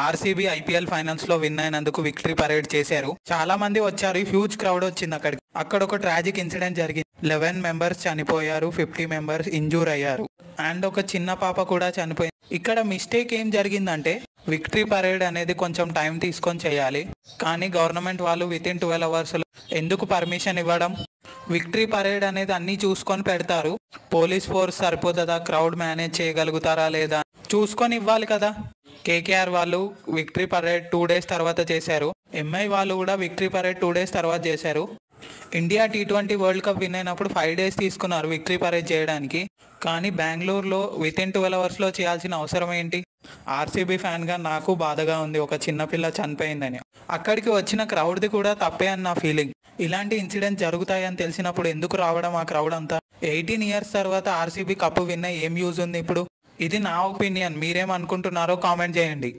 RCB IPL finals లో win అయినందుకు victory parade చేశారు. చాలా మంది వచ్చారు, హ్యూజ్ క్రౌడ్ వచ్చింది అక్కడికి. అక్కడ ఒక ట్రాజిక్ ఇన్సిడెంట్ జరిగింది. 11 మెంబర్స్ చనిపోయారు, 50 మెంబర్స్ ఇంజూర్ అయ్యారు అండ్ ఒక చిన్న పాప కూడా చనిపోయింది. ఇక్కడ మిస్టేక్ ఏం జరిగిందంటే విక్టరీ పరేడ్ అనేది కొంచెం టైం తీసుకొని చేయాలి, కానీ గవర్నమెంట్ వాళ్ళు విత్ ఇన్ 12 అవర్స్ ఎందుకు పర్మిషన్ ఇవ్వడం? విక్టరీ పరేడ్ అనేది అన్నీ చూసుకొని పెడతారు. పోలీస్ ఫోర్స్ సరిపోతుందా, క్రౌడ్ మేనేజ్ చేయగలుగుతారా లేదా చూసుకొని ఇవ్వాలి కదా. కేకేఆర్ వాళ్ళు విక్టరీ పరేడ్ 2 డేస్ తర్వాత చేశారు. ఎంఐ వాళ్ళు కూడా విక్టరీ పరేడ్ 2 డేస్ తర్వాత చేశారు. India T20 world cup win అయినప్పుడు 5 డేస్ తీసుకున్నారు విక్టరీ పరేడ్ చేయడానికి. కానీ బెంగళూరులో విత్ ఇన్ 12 అవర్స్లో చేయాల్సిన అవసరం ఏంటి? ఆర్సీబీ ఫ్యాన్గా నాకు బాధగా ఉంది, ఒక చిన్నపిల్ల చనిపోయిందని. అక్కడికి వచ్చిన క్రౌడ్ది కూడా తప్పే అని నా ఫీలింగ్. ఇలాంటి ఇన్సిడెంట్స్ జరుగుతాయని తెలిసినప్పుడు ఎందుకు రావడం ఆ క్రౌడ్ అంతా? 18 ఇయర్స్ తర్వాత ఆర్సీబీ కప్పు విన్న ఏం యూజ్ ఉంది ఇప్పుడు? ఇది నా ఒపీనియన్. మీరేమనుకుంటున్నారో కామెంట్ చేయండి.